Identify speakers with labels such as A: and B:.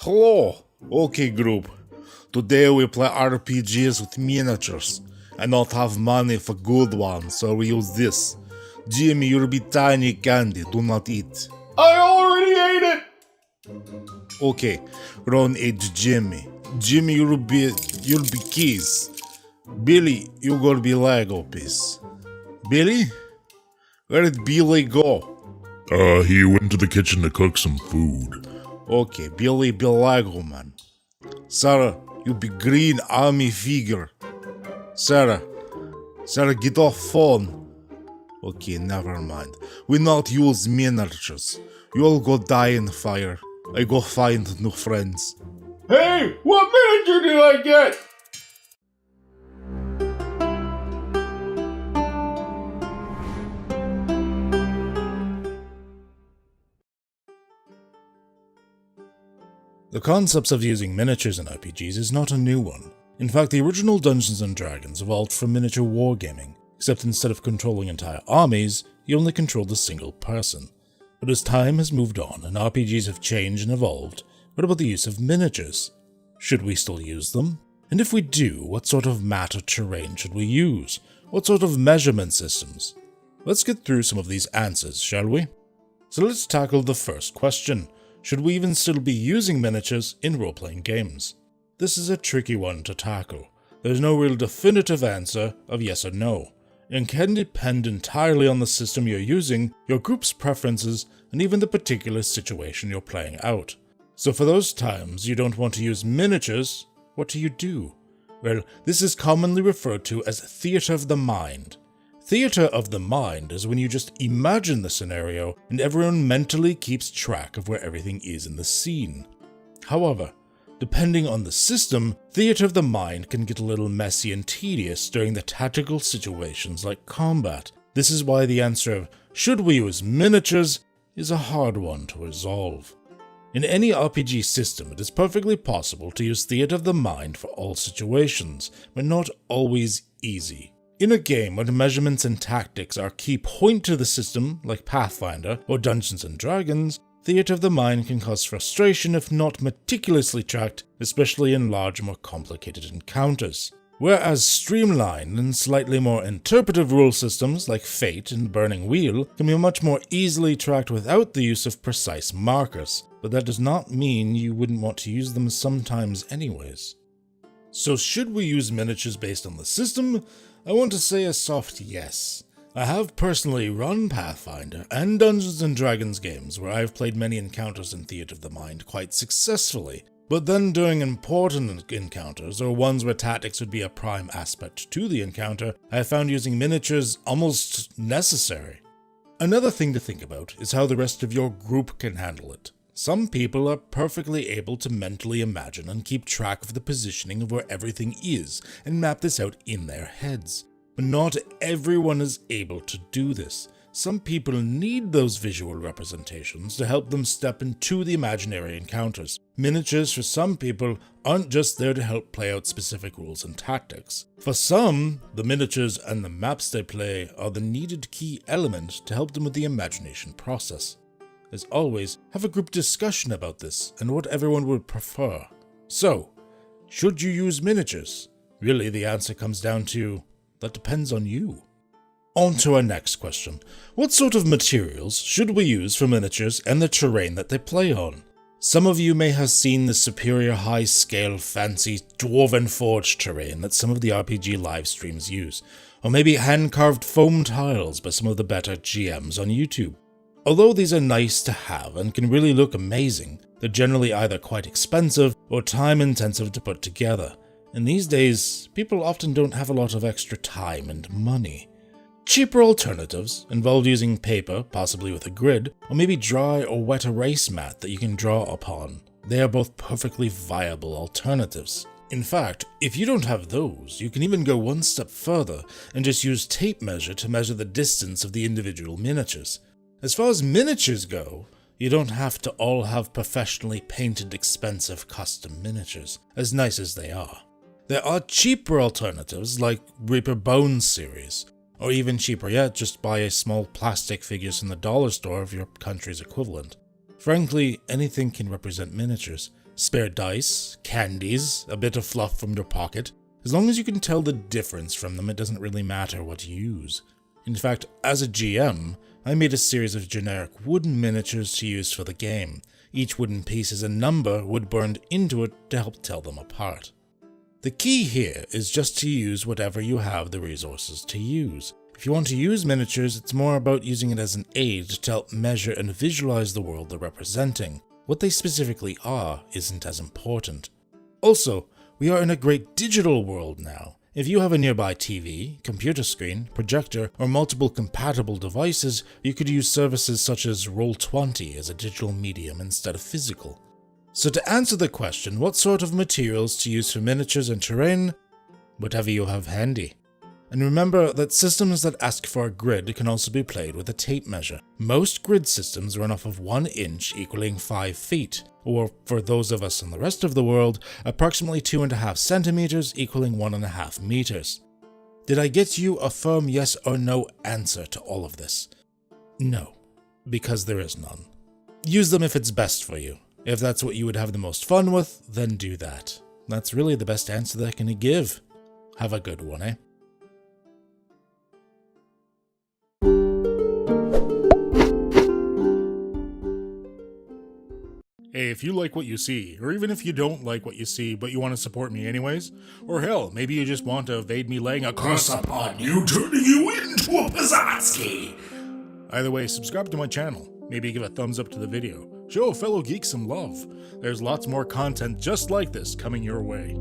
A: Hello! Okay, group. Today we play RPGs with miniatures. I not have money for good ones, so we use this. Jimmy, you'll be tiny candy, do not eat.
B: I already ate it!
A: Okay, Ron ate Jimmy. Jimmy, you'll be keys. Billy, you gonna be Lego piece. Billy? Where did Billy go?
C: He went to the kitchen to cook some food.
A: Okay, Billy be Lego man. Sarah, you be green army figure. Sarah, get off phone. Okay, never mind. We not use miniatures. You all go die in fire. I go find new friends.
B: Hey, what miniature did I get?
A: The concepts of using miniatures in RPGs is not a new one. In fact, the original Dungeons & Dragons evolved from miniature wargaming, except instead of controlling entire armies, you only controlled a single person. But as time has moved on and RPGs have changed and evolved, what about the use of miniatures? Should we still use them? And if we do, what sort of map or terrain should we use? What sort of measurement systems? Let's get through some of these answers, shall we? So let's tackle the first question. Should we even still be using miniatures in role-playing games? This is a tricky one to tackle. There's no real definitive answer of yes or no, and can depend entirely on the system you're using, your group's preferences, and even the particular situation you're playing out. So for those times you don't want to use miniatures, what do? Well, this is commonly referred to as theater of the mind. Theater of the mind is when you just imagine the scenario and everyone mentally keeps track of where everything is in the scene. However, depending on the system, theater of the mind can get a little messy and tedious during the tactical situations like combat. This is why the answer of should we use miniatures is a hard one to resolve. In any RPG system, it is perfectly possible to use theater of the mind for all situations, but not always easy. In a game where measurements and tactics are a key point to the system, like Pathfinder or Dungeons & Dragons, theater of the mind can cause frustration if not meticulously tracked, especially in large, more complicated encounters. Whereas streamlined and slightly more interpretive rule systems like Fate and Burning Wheel can be much more easily tracked without the use of precise markers, but that does not mean you wouldn't want to use them sometimes anyways. So should we use miniatures based on the system? I want to say a soft yes. I have personally run Pathfinder and Dungeons & Dragons games where I've played many encounters in Theater of the Mind quite successfully, but then during important encounters or ones where tactics would be a prime aspect to the encounter, I have found using miniatures almost necessary. Another thing to think about is how the rest of your group can handle it. Some people are perfectly able to mentally imagine and keep track of the positioning of where everything is and map this out in their heads. But not everyone is able to do this. Some people need those visual representations to help them step into the imaginary encounters. Miniatures for some people aren't just there to help play out specific rules and tactics. For some, the miniatures and the maps they play are the needed key element to help them with the imagination process. As always, have a group discussion about this and what everyone would prefer. So, should you use miniatures? Really, the answer comes down to, that depends on you. On to our next question. What sort of materials should we use for miniatures and the terrain that they play on? Some of you may have seen the superior high-scale, fancy, dwarven forged terrain that some of the RPG live streams use, or maybe hand-carved foam tiles by some of the better GMs on YouTube. Although these are nice to have and can really look amazing, they're generally either quite expensive or time-intensive to put together, and these days, people often don't have a lot of extra time and money. Cheaper alternatives involve using paper, possibly with a grid, or maybe dry or wet erase mat that you can draw upon. They are both perfectly viable alternatives. In fact, if you don't have those, you can even go one step further and just use tape measure to measure the distance of the individual miniatures. As far as miniatures go, you don't have to all have professionally painted expensive custom miniatures, as nice as they are. There are cheaper alternatives like Reaper Bones series, or even cheaper yet, just buy a small plastic figures from the dollar store of your country's equivalent. Frankly, anything can represent miniatures. Spare dice, candies, a bit of fluff from your pocket. As long as you can tell the difference from them, it doesn't really matter what you use. In fact, as a GM, I made a series of generic wooden miniatures to use for the game. Each wooden piece is a number wood burned into it to help tell them apart. The key here is just to use whatever you have the resources to use. If you want to use miniatures, it's more about using it as an aid to help measure and visualize the world they're representing. What they specifically are isn't as important. Also, we are in a great digital world now. If you have a nearby TV, computer screen, projector, or multiple compatible devices, you could use services such as Roll20 as a digital medium instead of physical. So to answer the question, what sort of materials to use for miniatures and terrain? Whatever you have handy. And remember that systems that ask for a grid can also be played with a tape measure. Most grid systems run off of 1 inch equaling 5 feet, or for those of us in the rest of the world, approximately 2.5 centimeters equaling 1.5 meters. Did I get you a firm yes or no answer to all of this? No, because there is none. Use them if it's best for you. If that's what you would have the most fun with, then do that. That's really the best answer that I can give. Have a good one, eh?
B: Hey, if you like what you see, or even if you don't like what you see but you want to support me anyways, or hell, maybe you just want to evade me laying a curse upon you, turning you into a Pizzazki. Either way, subscribe to my channel. Maybe give a thumbs up to the video. Show a fellow geek some love. There's lots more content just like this coming your way.